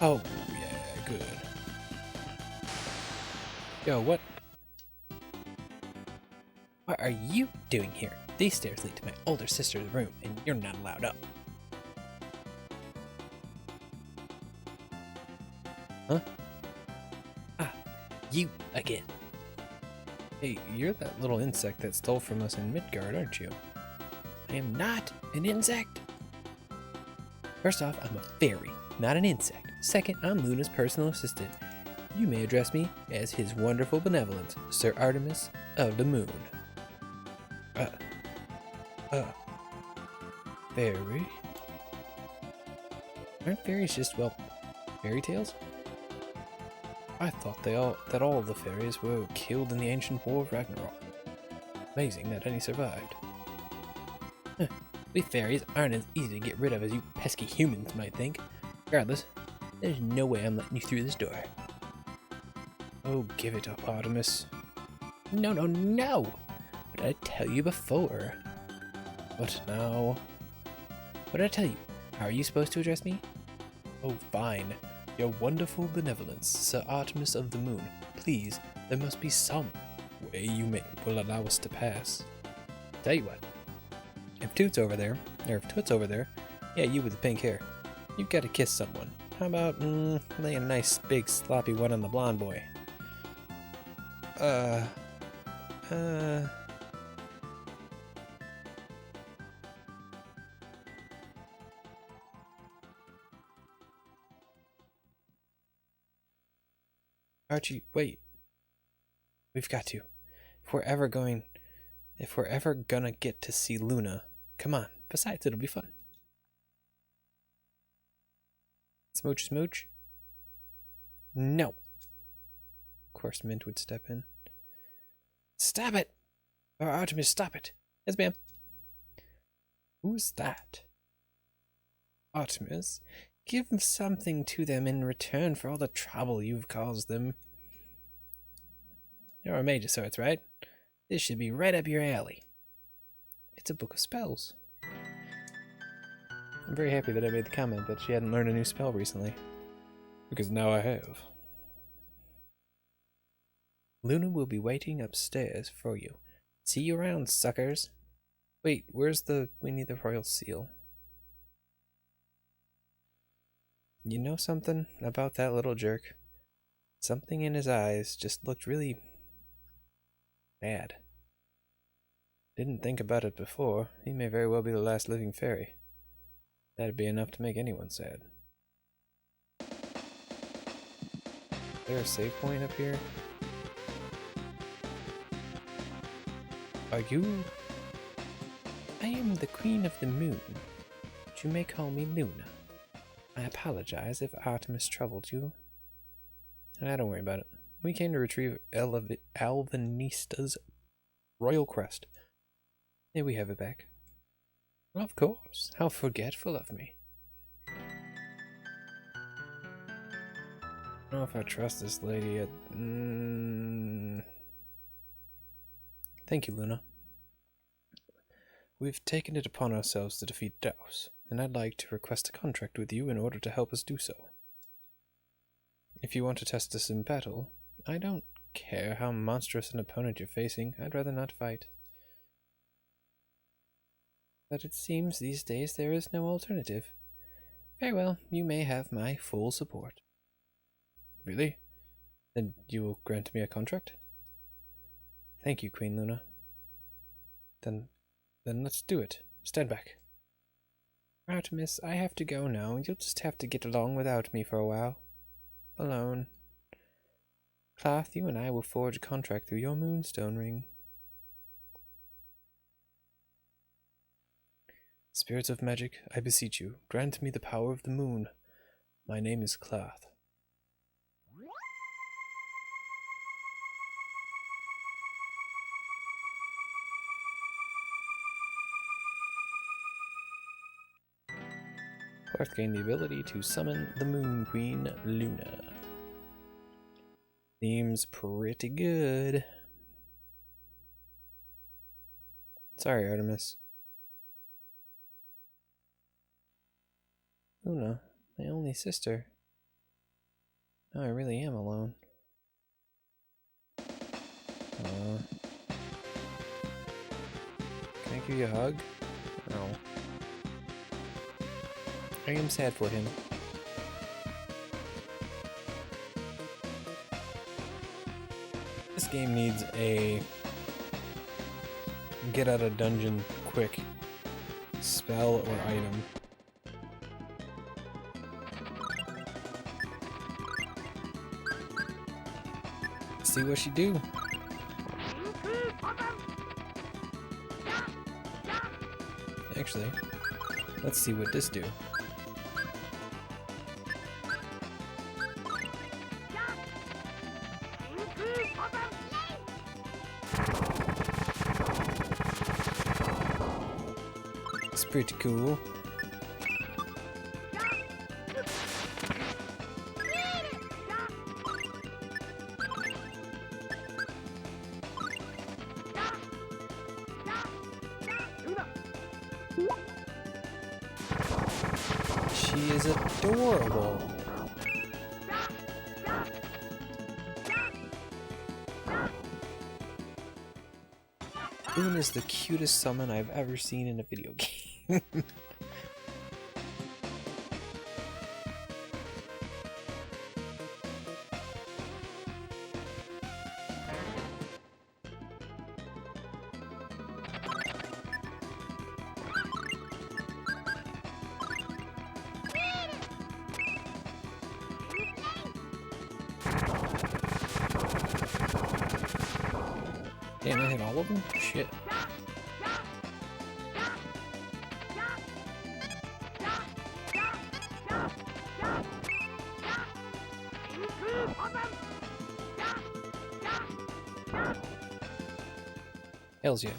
Oh, yeah, good. Yo, what are you doing here? These stairs lead to my older sister's room, and you're not allowed up. Huh? Ah, you again. Hey, you're that little insect that stole from us in Midgard, aren't you? I am not an insect. First off, I'm a fairy, not an insect. Second, I'm Luna's personal assistant. You may address me as His Wonderful Benevolence, Sir Artemis of the Moon. Uh, uh, fairy? Aren't fairies just, well, fairy tales? I thought that all of the fairies were killed in the ancient war of Ragnarok. Amazing that any survived. Huh. We fairies aren't as easy to get rid of as you pesky humans might think. Regardless, there's no way I'm letting you through this door. Oh, give it up, Artemis. No, no, no! What did I tell you before? What now? What did I tell you? How are you supposed to address me? Oh, fine. Your wonderful benevolence, Sir Artemis of the Moon. Please, there must be some way you will allow us to pass. Tell you what. If Toot's over there, yeah, you with the pink hair, you've got to kiss someone. How about laying a nice big sloppy one on the blonde boy? Archie, wait. We've got to. If we're ever gonna get to see Luna, come on. Besides, it'll be fun. Smooch, smooch. No. Of course, Mint would step in. Stop it! Or Artemis, stop it. Yes, ma'am. Who's that? Artemis, give something to them in return for all the trouble you've caused them. You're a mage of sorts, right? This should be right up your alley. It's a book of spells. I'm very happy that I made the comment that she hadn't learned a new spell recently. Because now I have. Luna will be waiting upstairs for you. See you around, suckers. Wait, we need the royal seal. You know something about that little jerk? Something in his eyes just looked really bad. Didn't think about it before. He may very well be the last living fairy. That'd be enough to make anyone sad. Is there a save point up here? Are you? I am the Queen of the Moon, but you may call me Luna. I apologize if Artemis troubled you. Don't worry about it. We came to retrieve Alvinista's royal crest. Here we have it back. Of course. How forgetful of me. I don't know if I trust this lady yet. Thank you, Luna. We've taken it upon ourselves to defeat Daus, and I'd like to request a contract with you in order to help us do so. If you want to test us in battle, I don't care how monstrous an opponent you're facing. I'd rather not fight. But it seems these days there is no alternative. Very well, you may have my full support. Really? Then you will grant me a contract? Thank you, Queen Luna. Then let's do it. Stand back. Artemis, I have to go now. You'll just have to get along without me for a while. Alone. Cloth, you and I will forge a contract through your moonstone ring. Spirits of magic, I beseech you, grant me the power of the moon. My name is Cloth. Cloth gained the ability to summon the Moon Queen, Luna. Seems pretty good. Sorry, Artemis. Luna, my only sister. Now I really am alone. Can I give you a hug? No. I am sad for him. This game needs a get out of dungeon quick spell or item. See what she do. Actually, let's see what this do. It's pretty cool. She is adorable. Boone is the cutest summon I've ever seen in a video game. Damn, I hit all of them? Shit. Hells yeah.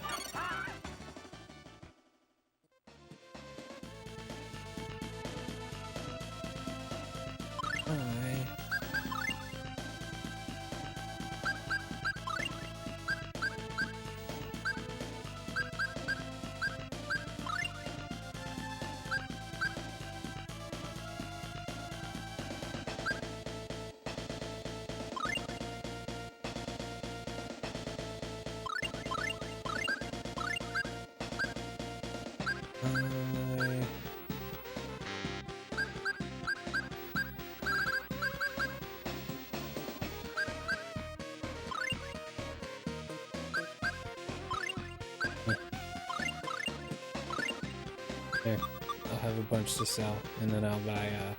There, I'll have a bunch to sell, and then I'll buy a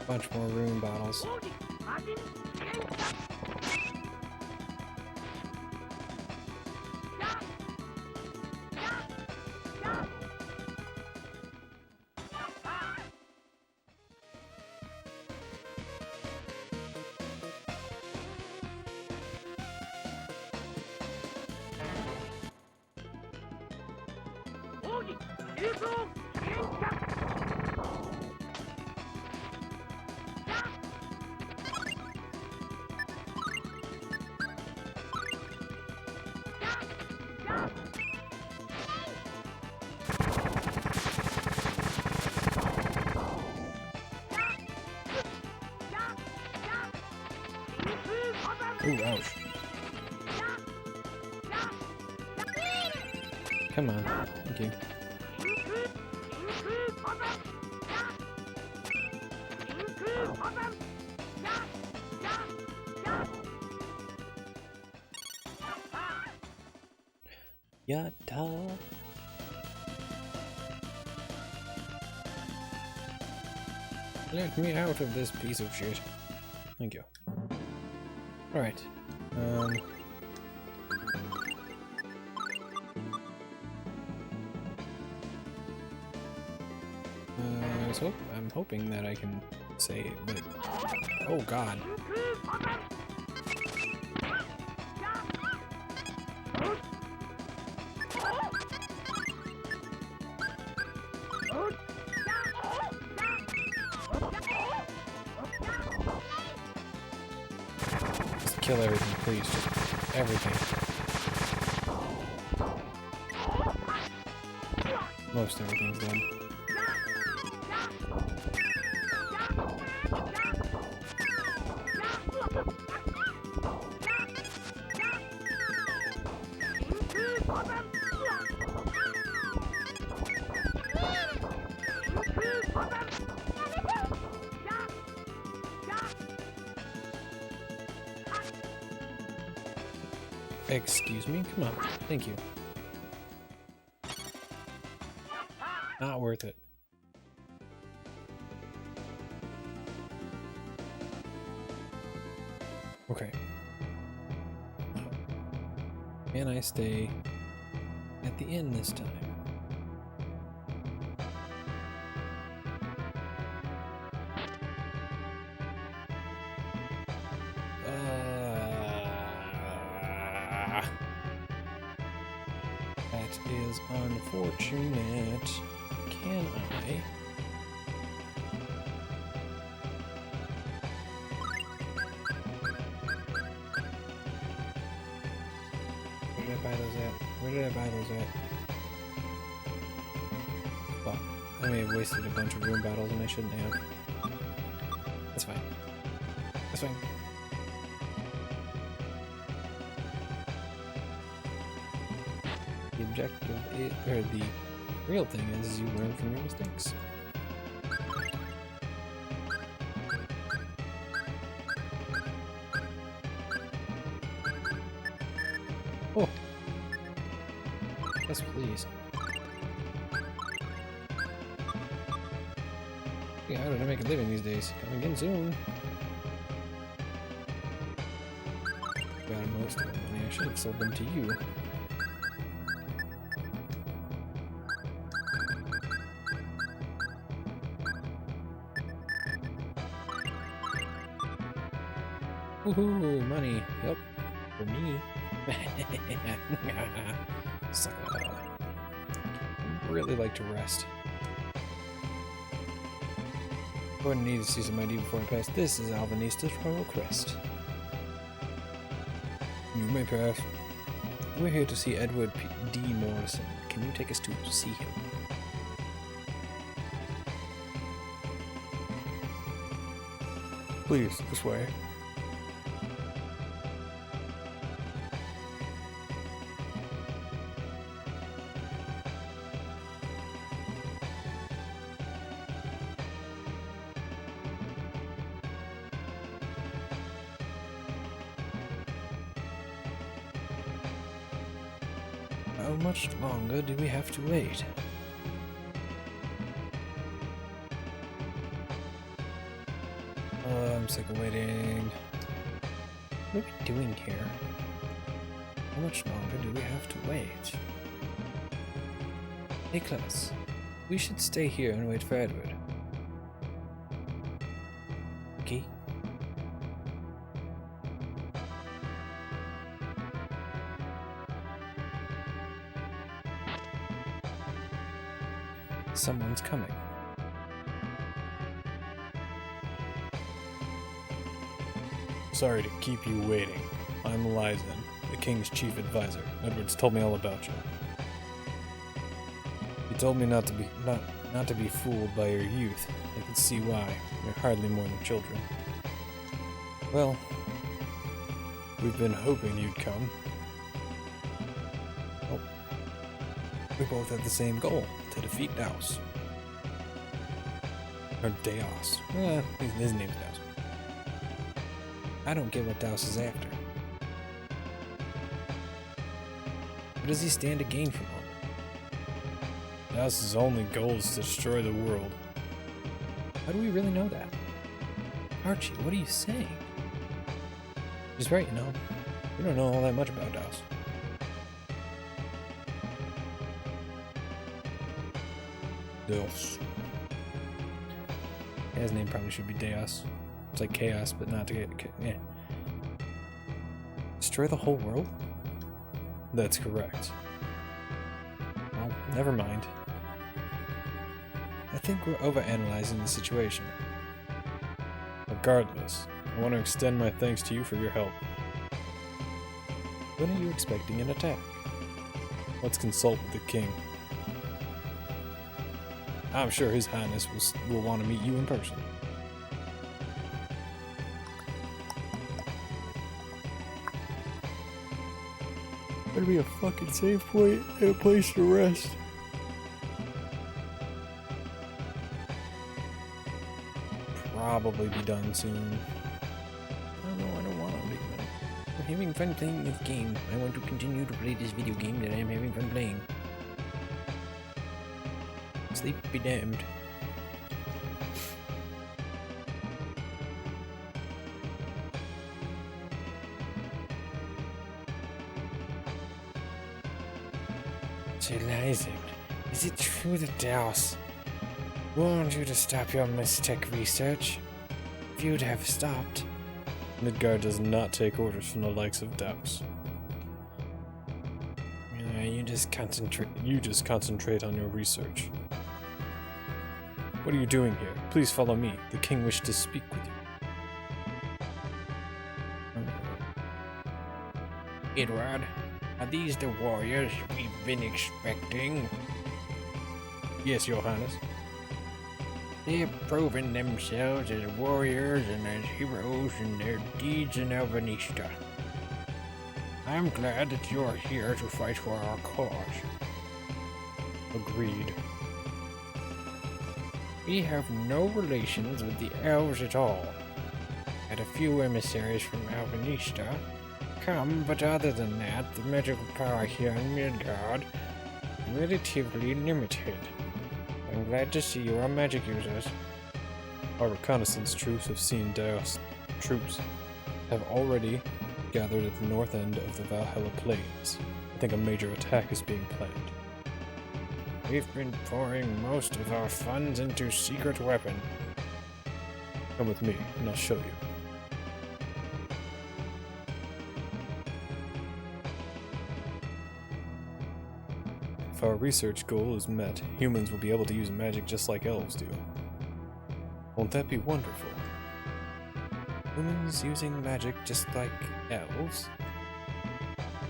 bunch more rune bottles. Ooh, ouch. Come on. Thank you. Yatta. Let me out of this piece of shit. Thank you. Alright. I'm hoping that I can say it, but... Oh god. Just kill everything, please. Just everything. Most everything's done. Excuse me? Come on. Thank you. Not worth it. Okay. Can I stay at the inn this time? That is unfortunate. Can I? Where did I buy those at? Where did I buy those at? Fuck. I may have wasted a bunch of room battles and I shouldn't have. That's fine. That's fine. The objective is, or the real thing is you learn from your mistakes. Oh! Yes, please. Yeah, how did I make a living these days? Coming in soon. Got most of the money. I should have sold them to you. Woohoo! Money. Yep. For me. Sucker. I'd really like to rest. Going to need to see some ID before I pass. This is Alvinista's Royal Crest. You may pass. We're here to see Edward D. Morrison. Can you take us to see him? Please, this way. How much longer do we have to wait? I'm sick of waiting. What are we doing here? How much longer do we have to wait? Nicholas, we should stay here and wait for Edward. Okay. Someone's coming. Sorry to keep you waiting. I'm Lysen, the King's chief advisor. Edward's told me all about you. He told me not to be fooled by your youth. I can see why. You're hardly more than children. Well, we've been hoping you'd come. Oh. We both had the same goal, to defeat Daus. Or Deos. His name's Daus. I don't get what Daus is after. What does he stand to gain from all? Daus's only goal is to destroy the world. How do we really know that? Archie, what are you saying? He's right, you know. We don't know all that much about Daus. Deos. Yeah, his name probably should be Deos. It's like chaos, but not to get... Yeah. Destroy the whole world? That's correct. Well, never mind. I think we're overanalyzing the situation. Regardless, I want to extend my thanks to you for your help. When are you expecting an attack? Let's consult with the king. I'm sure His Highness will want to meet you in person. Better be a fucking save point and a place to rest. Probably be done soon. I don't want to be done. I'm having fun playing this game. I want to continue to play this video game that I am having fun playing. Sleep be damned. Eliza, is it true that Daos warned you to stop your mistech research? If you'd have stopped. Midgard does not take orders from the likes of Daos. You just concentrate on your research. What are you doing here? Please follow me. The king wished to speak with you. Edward, are these the warriors we've been expecting? Yes, Your Highness. They've proven themselves as warriors and as heroes in their deeds in Alvanista. I'm glad that you're here to fight for our cause. Agreed. We have no relations with the elves at all. Had a few emissaries from Alvanista come, but other than that, the magical power here in Midgard is relatively limited. I'm glad to see you are magic users. Our reconnaissance troops have seen Daos troops have already gathered at the north end of the Valhalla Plains. I think a major attack is being planned. We've been pouring most of our funds into secret weapon. Come with me, and I'll show you. If our research goal is met, humans will be able to use magic just like elves do. Won't that be wonderful? Humans using magic just like elves?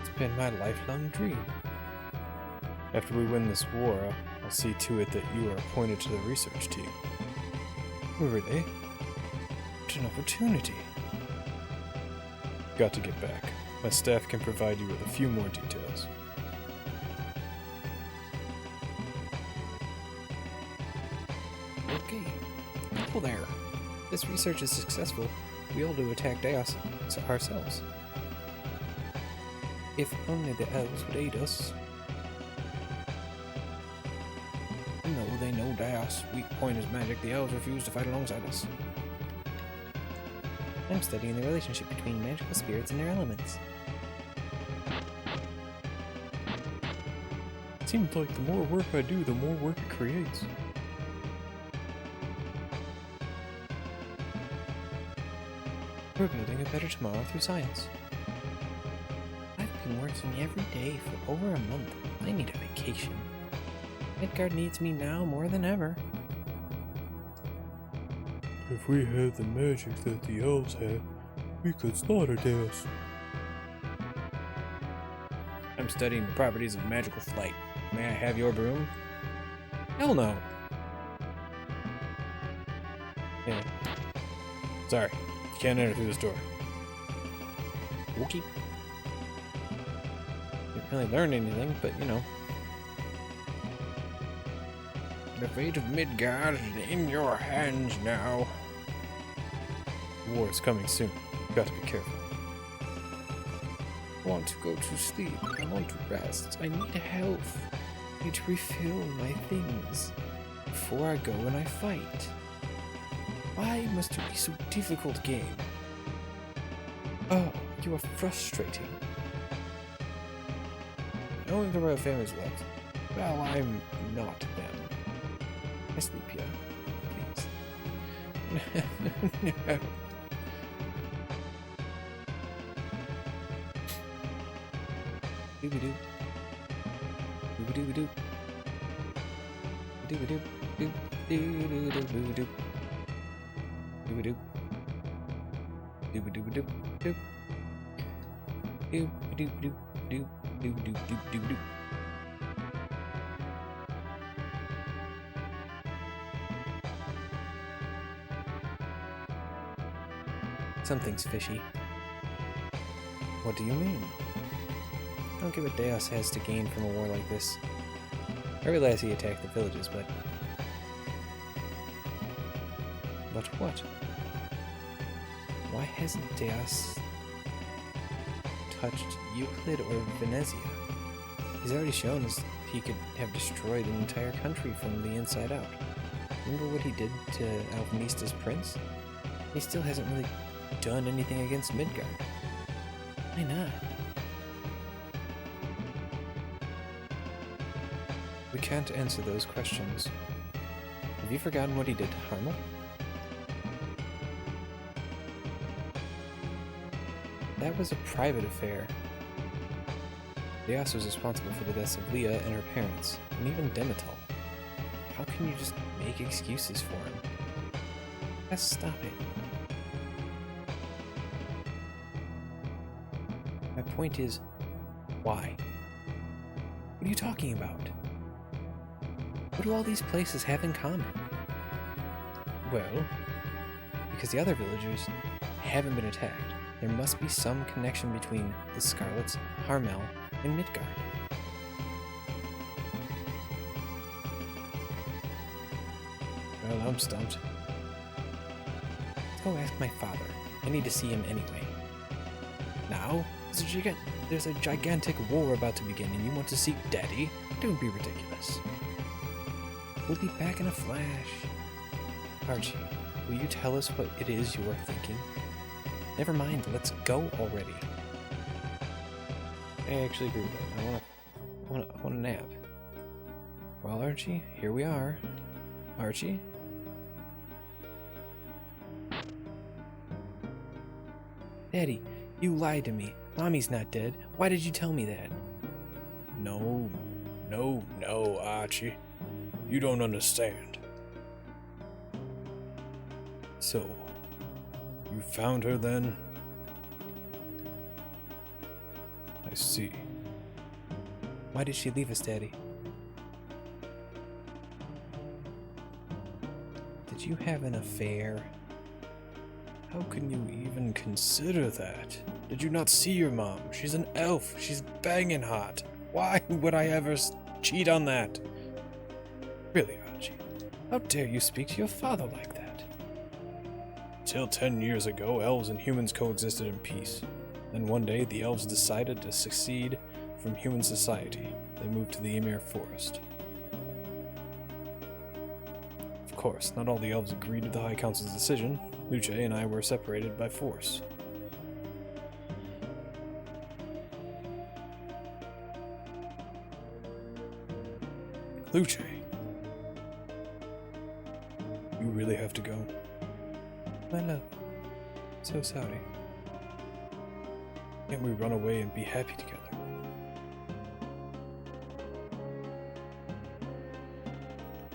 It's been my lifelong dream. After we win this war, I'll see to it that you are appointed to the research team. Really? What an opportunity. Got to get back. My staff can provide you with a few more details. Okay. Well there. If this research is successful, we'll be able to attack Daos ourselves. If only the elves would aid us. No, they know Daos' weak point is magic. The elves refuse to fight alongside us. I'm studying the relationship between magical spirits and their elements. It seems like the more work I do, the more work it creates. We're building a better tomorrow through science. I've been working every day for over a month. I need a vacation. Midgard needs me now more than ever. If we had the magic that the elves have, we could slaughter Daos. I'm studying the properties of magical flight. May I have your broom? Hell no. Yeah. Sorry, you can't enter through this door. Okay. Didn't really learn anything, but you know. The fate of Midgard is in your hands now. War is coming soon. You've got to be careful. I want to go to sleep. I want to rest. I need health. I need to refill my things before I go and I fight. Why must it be so difficult, game? Oh, you are frustrating. Only the royal family's left. Well, I'm not them. I sleep here, please. No. Doo-ba-doo. Doo-ba-doo-ba-doo. Doo-ba-doo. Doo. Doo-doo-doo-doo-doo. Doo-ba-doo. Doo-ba-doo-ba-doo. Doo. Doo-ba-doo-ba-doo. Doo. Doo-ba-doo-doo-doo-doo. Something's fishy. What do you mean? I don't get what Deus has to gain from a war like this. I realize he attacked the villages, but... But what? Why hasn't Deus touched Euclid or Venezia? He's already shown us he could have destroyed an entire country from the inside out. Remember what he did to Alvinista's prince? He still hasn't really done anything against Midgard. Why not? We can't answer those questions. Have you forgotten what he did to Harmel? That was a private affair. Deus was responsible for the deaths of Leah and her parents, and even Demetal. How can you just make excuses for him? Just stop it. My point is, why? What are you talking about? What do all these places have in common? Well, because the other villagers haven't been attacked, there must be some connection between the Scarlets, Harmel, and Midgard. Well, I'm stumped. Let's go ask my father. I need to see him anyway. Now? There's a gigantic war about to begin and you want to seek Daddy? Don't be ridiculous. We'll be back in a flash. Archie, will you tell us what it is you're thinking? Never mind, let's go already. I actually agree with that. I want a nap. Well, Archie, here we are. Archie? Daddy, you lied to me. Mommy's not dead. Why did you tell me that? No, Archie. You don't understand. So, you found her then? I see. Why did she leave us, Daddy? Did you have an affair? How can you even consider that? Did you not see your mom? She's an elf. She's banging hot. Why would I ever cheat on that? Really, Archie, how dare you speak to your father like that? Till 10 years ago, elves and humans coexisted in peace. Then one day, the elves decided to secede from human society. They moved to the Ymir Forest. Of course, not all the elves agreed to the High Council's decision. Luce and I were separated by force. Luce, you really have to go? My love, so sorry. Can't we run away and be happy together?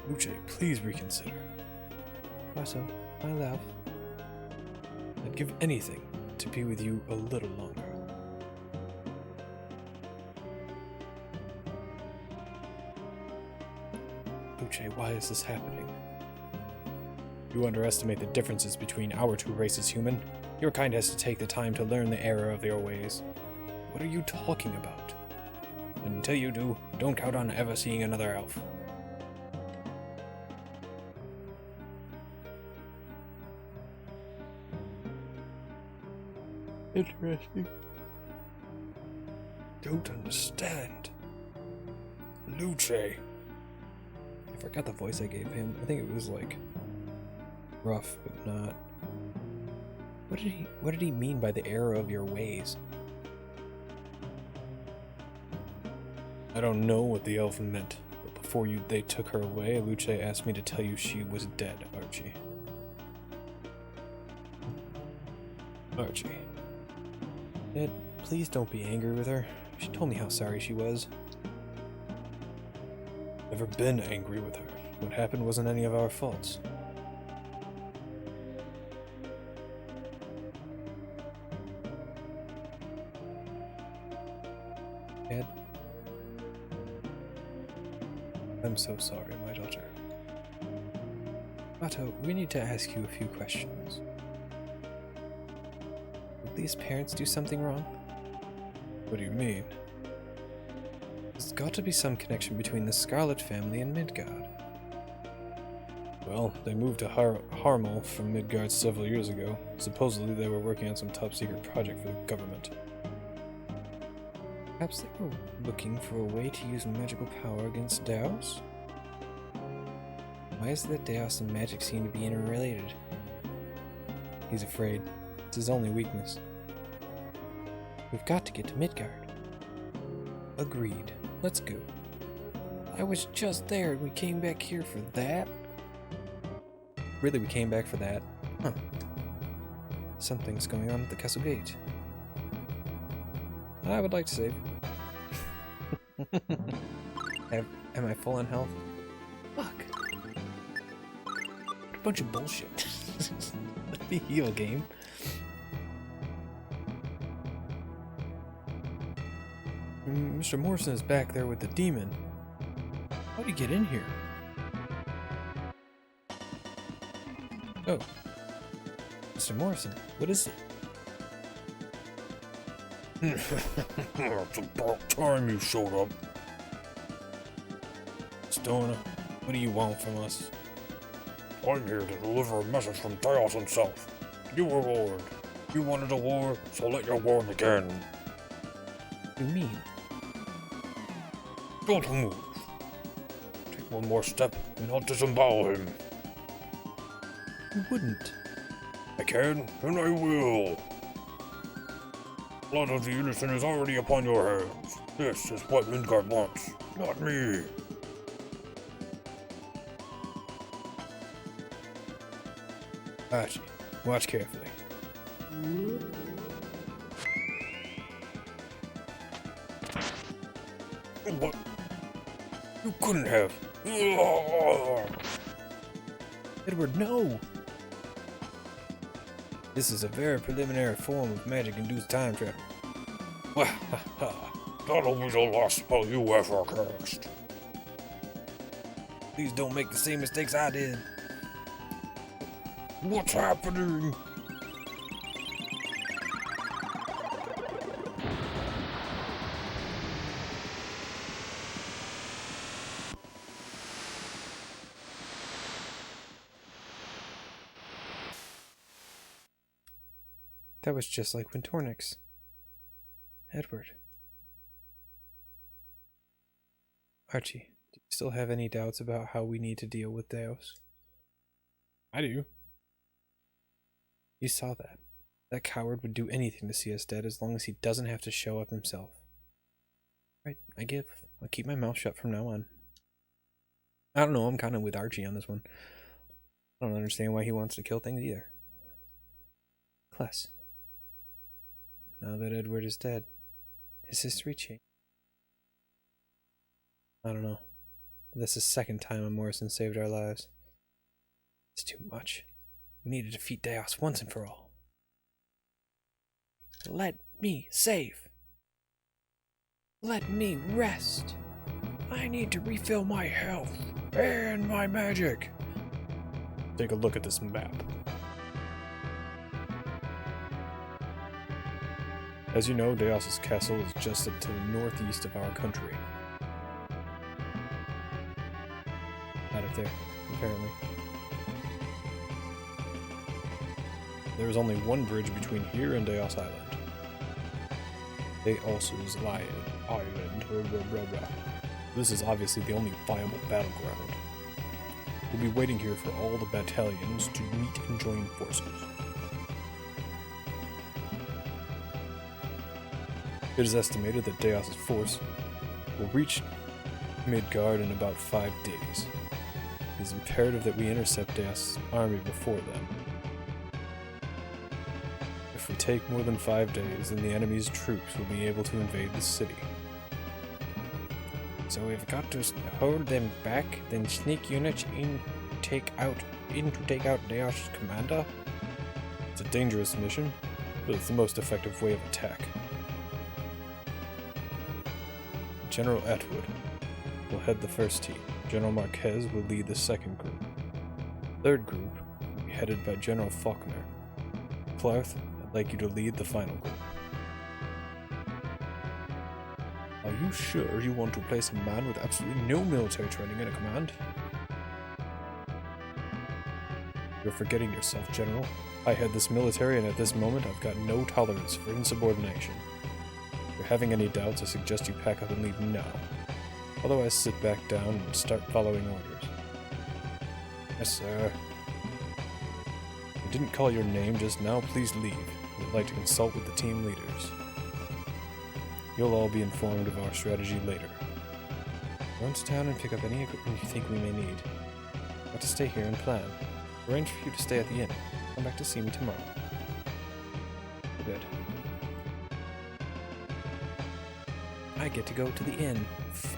Luce, please reconsider. Also, my love. I'd give anything to be with you a little longer. Luce, why is this happening? You underestimate the differences between our two races, human. Your kind has to take the time to learn the error of their ways. What are you talking about? And until you do, don't count on ever seeing another elf. Interesting. Don't understand. Luce. I forgot the voice I gave him. I think it was like rough, but not. What did he mean by the error of your ways? I don't know what the elf meant, but before they took her away, Luce asked me to tell you she was dead, Archie. Archie. Dad, please don't be angry with her. She told me how sorry she was. Never been angry with her. What happened wasn't any of our faults. Dad, I'm so sorry, my daughter. Otto, we need to ask you a few questions. Leah's parents do something wrong? What do you mean? There's got to be some connection between the Scarlet family and Midgard. Well, they moved to Harmel from Midgard several years ago. Supposedly they were working on some top-secret project for the government. Perhaps they were looking for a way to use magical power against Daos? Why is it that Daos and magic seem to be interrelated? He's afraid. It's his only weakness. We've got to get to Midgard. Agreed. Let's go. I was just there and we came back here for that? Really, we came back for that? Huh. Something's going on at the castle gate. I would like to save. Am I full on health? Fuck. What a bunch of bullshit. The heal game. Mr. Morrison is back there with the demon. How'd he get in here? Oh. Mr. Morrison, what is it? It's about time you showed up. Stona, what do you want from us? I'm here to deliver a message from Daos himself. You were warned. You wanted a war, so let your war begin. What do you mean? Don't move. Take one more step, and I'll disembowel him. You wouldn't. I can, and I will. Blood of the innocent is already upon your hands. This is what Midgard wants, not me. Archie, watch carefully. What? You couldn't have. Edward, no! This is a very preliminary form of magic-induced time travel. That'll be the last spell you ever cast. Please don't make the same mistakes I did. What's happening? That was just like Wintornix. Edward. Archie, do you still have any doubts about how we need to deal with Daos? I do. You saw that. That coward would do anything to see us dead as long as he doesn't have to show up himself. Right, I give. I'll keep my mouth shut from now on. I don't know, I'm kind of with Archie on this one. I don't understand why he wants to kill things either. Kless. Now that Edward is dead, his history changed. I don't know. That's the second time a Morrison saved our lives. It's too much. We need to defeat Daos once and for all. Let me save. Let me rest. I need to refill my health and my magic. Take a look at this map. As you know, Daos' castle is just to the northeast of our country. Out of there, apparently. There is only one bridge between here and Daos Island. Daos' Island. This is obviously the only viable battleground. We'll be waiting here for all the battalions to meet and join forces. It is estimated that Daos' force will reach Midgard in about 5 days. It is imperative that we intercept Daos' army before then. If we take more than 5 days, then the enemy's troops will be able to invade the city. So we've got to hold them back, then sneak units in to take out Daos' commander? It's a dangerous mission, but it's the most effective way of attack. General Atwood will head the first team. General Marquez will lead the second group. The third group will be headed by General Faulkner. Clarth like you to lead the final group. Are you sure you want to place a man with absolutely no military training in a command? You're forgetting yourself, General. I head this military, and at this moment I've got no tolerance for insubordination. If you're having any doubts, I suggest you pack up and leave now. Otherwise, sit back down and start following orders. Yes, sir. I didn't call your name just now. Please leave. I would like to consult with the team leaders. You'll all be informed of our strategy later. Go into town and pick up any equipment you think we may need. Got to stay here and plan. Arrange for you to stay at the inn. Come back to see me tomorrow. Good. I get to go to the inn.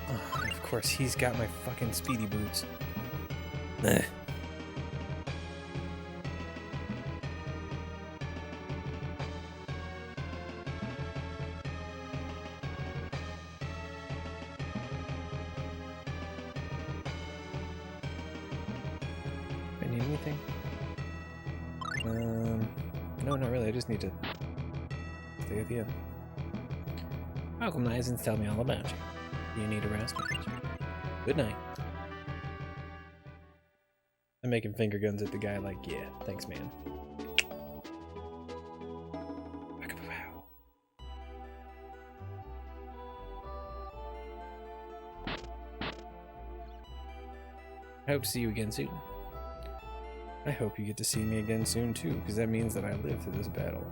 Of course, he's got my fucking speedy boots. Ugh. I need anything? No, not really. I just need to stay at the inn. Welcome, Lies, and tell me all about you. Do you need a rest? Good night. I'm making finger guns at the guy like, yeah, thanks, man. I hope to see you again soon. I hope you get to see me again soon too, because that means that I lived through this battle.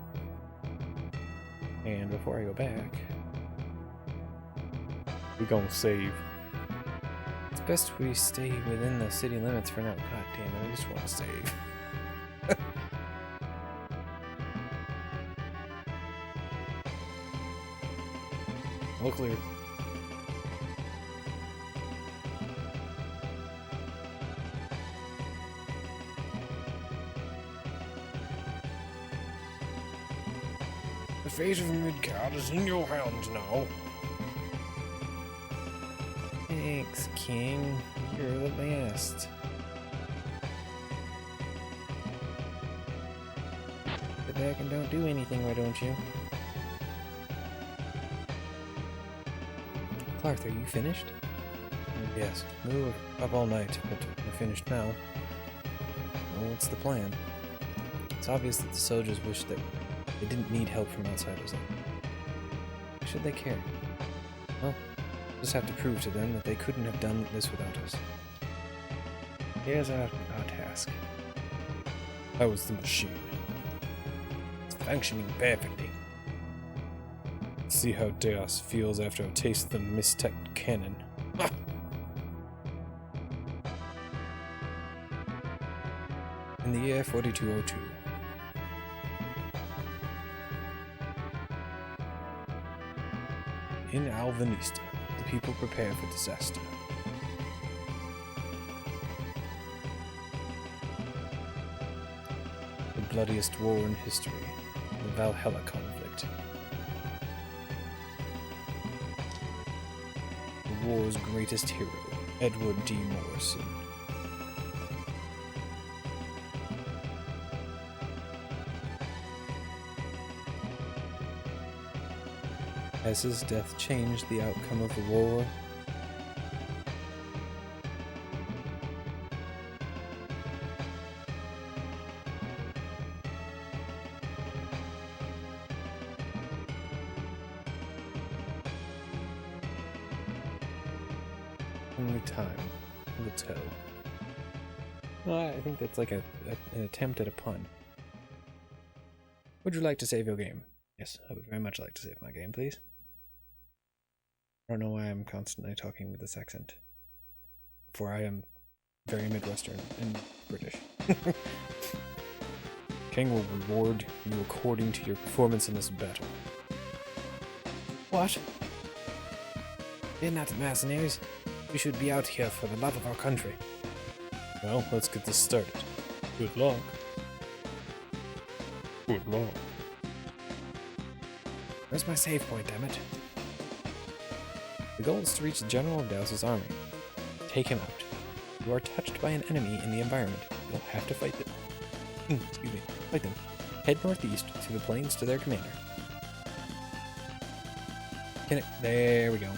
And before I go back, we're gonna save. It's best we stay within the city limits for now. God damn it, I just want to save. All clear. The fate of Midgard is in your hands now. Thanks, King. You're the best. Sit back and don't do anything, why don't you? Clark, are you finished? Yes. We were up all night, but we're finished now. Well, what's the plan? It's obvious that the soldiers wish that they didn't need help from outsiders. Why should they care? Well, just have to prove to them that they couldn't have done this without us. Here's our task. How is the machine? It's functioning perfectly. Let's see how Deus feels after a taste of the Mistech cannon. Ah! In the year 4202. In Alvanista, the people prepare for disaster. The bloodiest war in history, the Valhalla conflict. The war's greatest hero, Edward D. Morrison. Has his death changed the outcome of the war? Only time will tell. Well, I think that's like an attempt at a pun. Would you like to save your game? Yes, I would very much like to save my game, please. I don't know why I'm constantly talking with this accent. For I am very Midwestern and British. King will reward you according to your performance in this battle. What? We're not mercenaries. We should be out here for the love of our country. Well, let's get this started. Good luck. Good luck. Where's my save point, damn it? The goal is to reach the general of Deus's army. Take him out. You are touched by an enemy in the environment. You'll have to fight them. Excuse me. Fight them. Head northeast through the plains to their commander. There we go.